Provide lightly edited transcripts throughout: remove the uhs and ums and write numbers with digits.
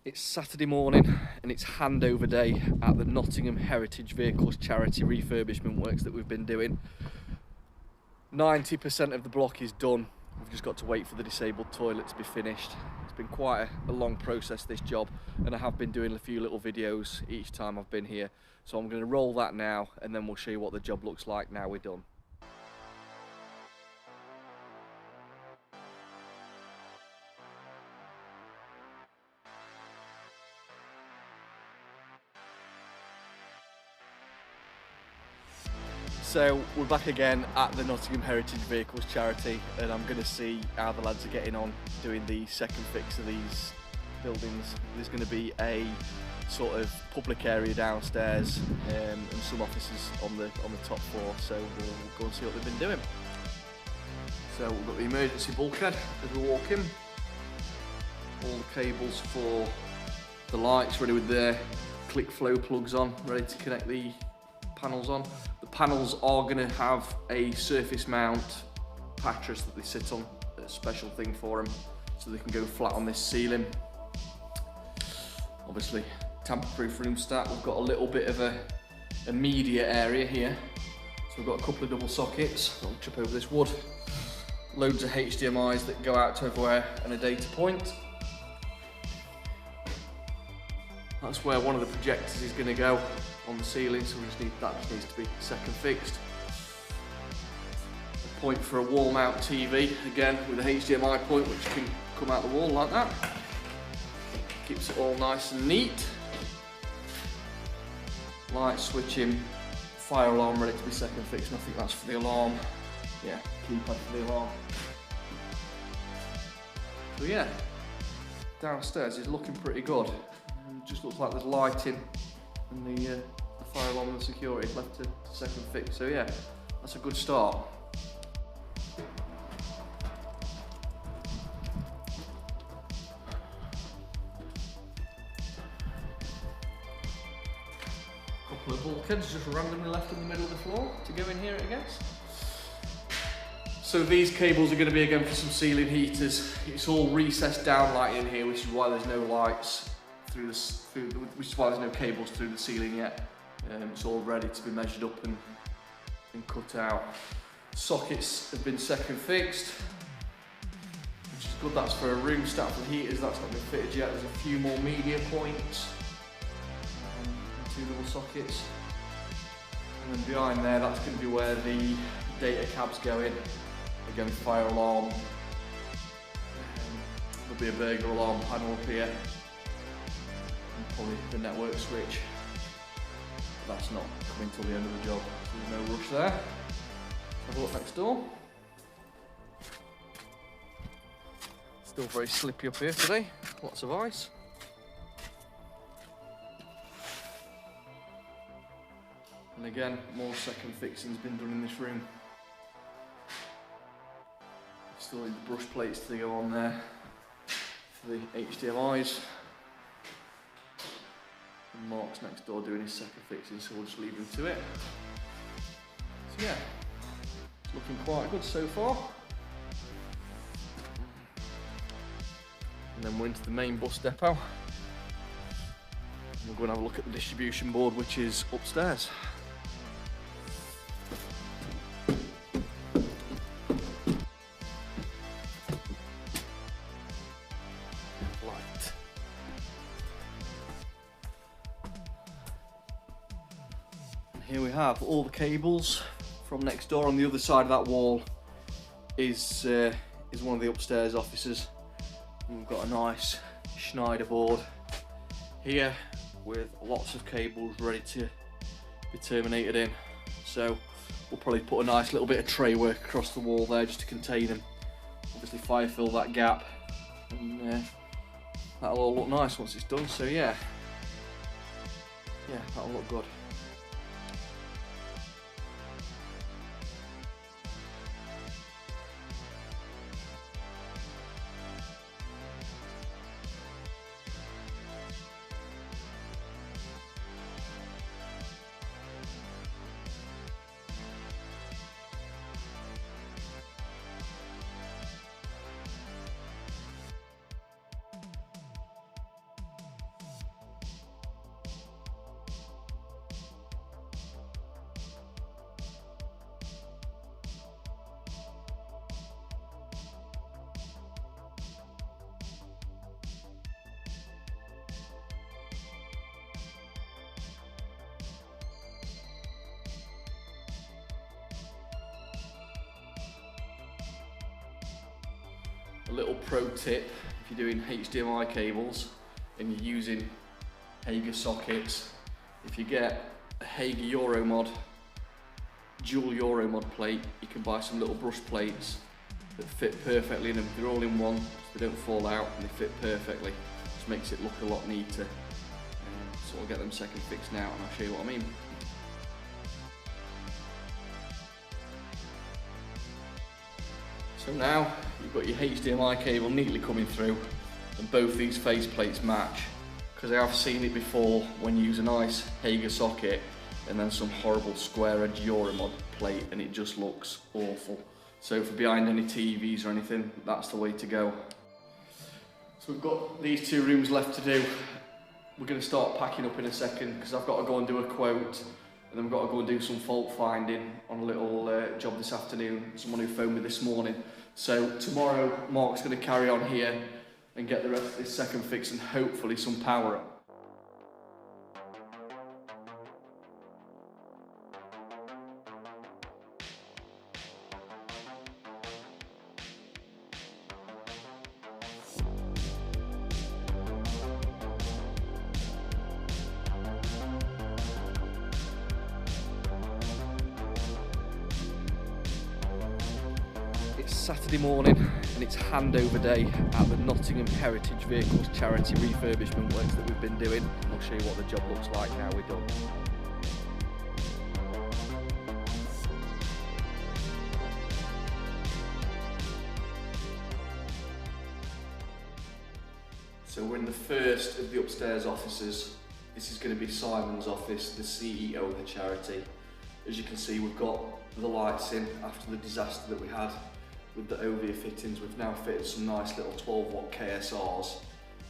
It's Saturday morning and it's handover day at the Nottingham Heritage Vehicles Charity refurbishment works that we've been doing. 90% of the block is done. We've just got to wait for the disabled toilet to be finished. It's been quite a long process, this job, and I have been doing a few little videos each time I've been here. So I'm going to roll that now and then we'll show you what the job looks like now we're done. So we're back again at the Nottingham Heritage Vehicles Charity, and I'm going to see how the lads are getting on doing the second fix of these buildings. There's going to be a sort of public area downstairs and some offices on the top floor, so we'll go and see what they've been doing. So we've got the emergency bulkhead as we walk in, all the cables for the lights ready with their click flow plugs on, ready to connect the panels on. The panels are going to have a surface mount mattress that they sit on, a special thing for them, so they can go flat on this ceiling. Obviously, tamper-proof room stack. We've got a little bit of a media area here, so we've got a couple of double sockets. I'll trip over this wood. Loads of HDMIs that go out to everywhere and a data point. That's where one of the projectors is going to go on the ceiling, so that just needs to be second fixed. A point for a wall mount TV, again with a HDMI point which can come out the wall like that. Keeps it all nice and neat. Light switching, fire alarm ready to be second fixed, and I think that's for the alarm. Yeah, keypad for the alarm. So yeah, downstairs is looking pretty good. It just looks like there's lighting and the fire alarm and the security left to second fix. So yeah, that's a good start. Couple of bulkheads just randomly left in the middle of the floor to go in here, I guess. So these cables are going to be again for some ceiling heaters. It's all recessed down lighting in here, which is why there's no lights which is why there's no cables through the ceiling yet. It's all ready to be measured up and cut out. Sockets have been second fixed, which is good. That's for a room stack with heaters. That's not been fitted yet. There's a few more media points and two little sockets. And then behind there, that's going to be where the data cabs go in. Again, fire alarm. There'll be a burglar alarm panel up here. Probably the network switch. But that's not coming till the end of the job, so there's no rush there. Have a look next door. Still very slippy up here today, lots of ice. And again, more second fixing's been done in this room. Still need the brush plates to go on there for the HDMIs. And Mark's next door doing his second fixing, so we'll just leave him to it. So yeah, it's looking quite good so far. And then we're into the main bus depot. We'll go and have a look at the distribution board, which is upstairs. Here we have all the cables from next door. On the other side of that wall is one of the upstairs offices. And we've got a nice Schneider board here with lots of cables ready to be terminated in. So we'll probably put a nice little bit of tray work across the wall there just to contain them. Obviously fire fill that gap, and that'll all look nice once it's done. So yeah, that'll look good. A little pro tip, if you're doing HDMI cables and you're using Hager sockets, if you get a Hager Euromod, dual Euromod plate, you can buy some little brush plates that fit perfectly in them. They're all in one, so they don't fall out and they fit perfectly. Just makes it look a lot neater. So I'll get them second fixed now and I'll show you what I mean. So now you've got your HDMI cable neatly coming through and both these face plates match, because I have seen it before when you use a nice Hager socket and then some horrible square edge Euromod plate and it just looks awful. So for behind any TVs or anything, that's the way to go. So we've got these two rooms left to do. We're going to start packing up in a second because I've got to go and do a quote and then we've got to go and do some fault finding on a little job this afternoon, someone who phoned me this morning. So tomorrow Mark's going to carry on here and get the rest of this second fix and hopefully some power up. It's Saturday morning and it's handover day at the Nottingham Heritage Vehicles Charity refurbishment works that we've been doing. I'll show you what the job looks like now we're done. So we're in the first of the upstairs offices. This is going to be Simon's office, the CEO of the charity. As you can see, we've got the lights in after the disaster that we had with the Ovia fittings. We've now fitted some nice little 12-watt KSRs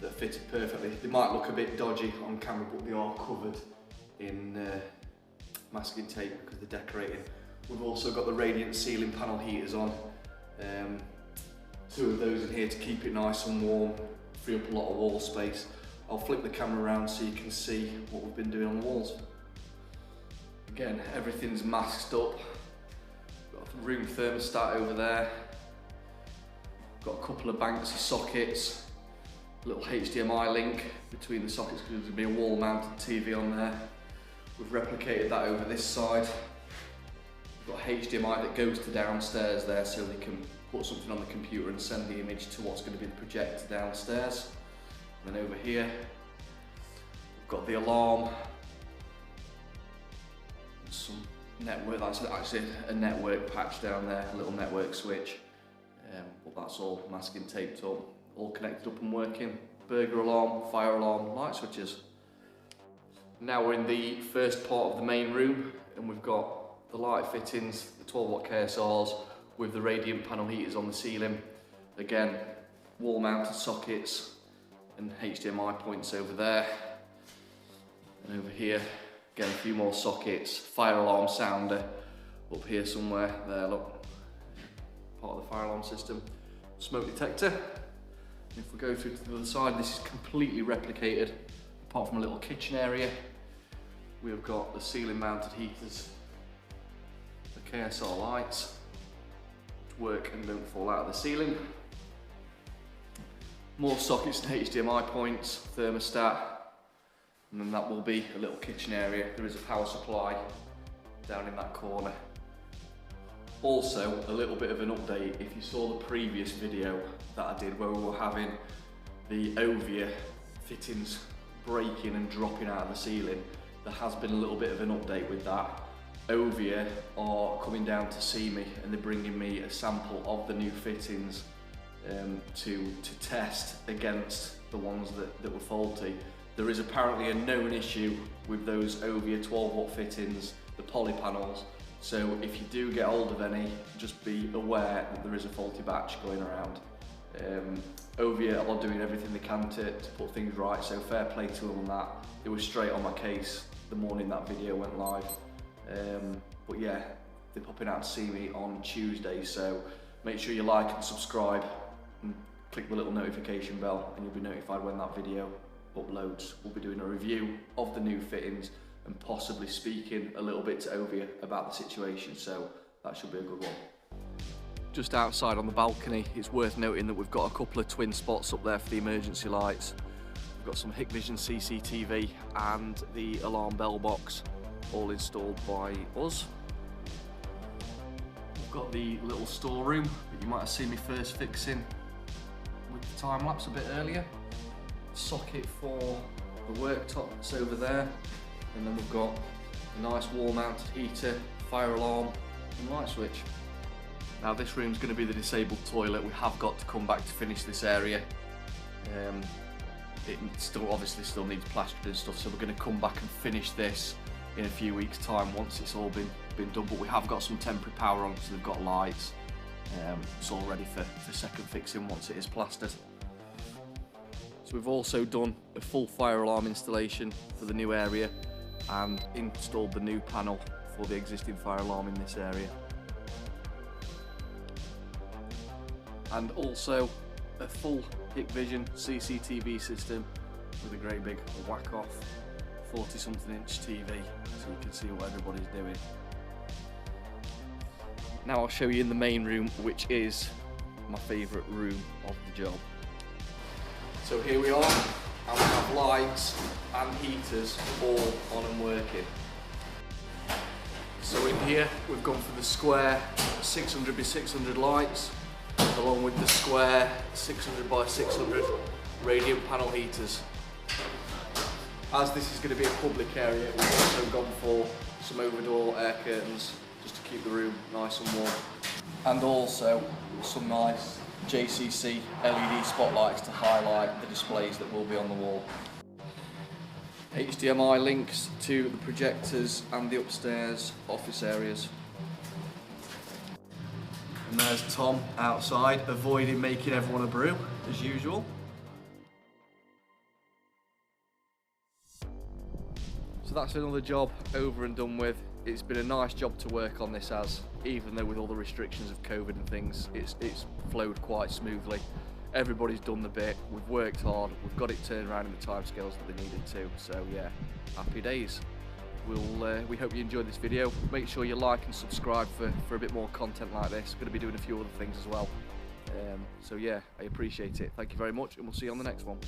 that are fitted perfectly. They might look a bit dodgy on camera, but they are covered in masking tape because they're decorating. We've also got the radiant ceiling panel heaters on. Two of those in here to keep it nice and warm, free up a lot of wall space. I'll flip the camera around so you can see what we've been doing on the walls. Again, everything's masked up. Got a room thermostat over there. Got a couple of banks of sockets. A little HDMI link between the sockets because there's going to be a wall mounted TV on there. We've replicated that over this side. We've got HDMI that goes to downstairs there so they can put something on the computer and send the image to what's going to be the projector downstairs. And then over here, we've got the alarm. Some network, that's actually a network patch down there, a little network switch. But that's all masking taped up, all connected up and working. Burglar alarm, fire alarm, light switches. Now we're in the first part of the main room and we've got the light fittings, the 12-watt KSRs with the radiant panel heaters on the ceiling. Again, wall mounted sockets and HDMI points over there. And over here, again, a few more sockets, fire alarm sounder up here somewhere. There, look, part of the fire alarm system. Smoke detector. And if we go through to the other side, this is completely replicated, apart from a little kitchen area. We've got the ceiling mounted heaters, the KSR lights, which work and don't fall out of the ceiling. More sockets and HDMI points, thermostat. And then that will be a little kitchen area. There is a power supply down in that corner. Also, a little bit of an update. If you saw the previous video that I did where we were having the Ovia fittings breaking and dropping out of the ceiling, there has been a little bit of an update with that. Ovia are coming down to see me and they're bringing me a sample of the new fittings to test against the ones that were faulty. There is apparently a known issue with those Ovia 12-watt fittings, the poly panels, so if you do get hold of any, just be aware that there is a faulty batch going around. Ovia are doing everything they can to put things right, so fair play to them on that. They were straight on my case the morning that video went live. But yeah, they're popping out to see me on Tuesday, so make sure you like and subscribe and click the little notification bell and you'll be notified when that video uploads. We'll be doing a review of the new fittings and possibly speaking a little bit to Ovia about the situation, so that should be a good one. just outside on the balcony, it's worth noting that we've got a couple of twin spots up there for the emergency lights. We've got some Hikvision CCTV and the alarm bell box, all installed by us. We've got the little storeroom that you might have seen me first fixing with the time lapse a bit earlier. Socket for the worktop that's over there, and then we've got a nice wall mounted heater, fire alarm and light switch. Now this room's going to be the disabled toilet. We have got to come back to finish this area. It obviously still needs plastered and stuff, so we're going to come back and finish this in a few weeks time once it's all been done, but we have got some temporary power on, so they've got lights. It's all ready for second fixing once it is plastered. So we've also done a full fire alarm installation for the new area and installed the new panel for the existing fire alarm in this area. And also a full Hikvision CCTV system with a great big whack-off 40-something inch TV, so you can see what everybody's doing. Now I'll show you in the main room, which is my favourite room of the job. So here we are, and we have lights and heaters all on and working. So in here we've gone for the square 600 by 600 lights, along with the square 600 by 600 radiant panel heaters. As this is going to be a public area, we've also gone for some overdoor air curtains just to keep the room nice and warm, and also some nice JCC LED spotlights to highlight the displays that will be on the wall. HDMI links to the projectors and the upstairs office areas. And there's Tom outside, avoiding making everyone a brew, as usual. So that's another job over and done with. It's been a nice job to work on this, even though with all the restrictions of COVID and things, it's flowed quite smoothly. Everybody's done the bit, we've worked hard, we've got it turned around in the timescales that they needed to, so yeah, happy days. We hope you enjoyed this video. Make sure you like and subscribe for a bit more content like this. We're going to be doing a few other things as well. So yeah, I appreciate it. Thank you very much, and we'll see you on the next one.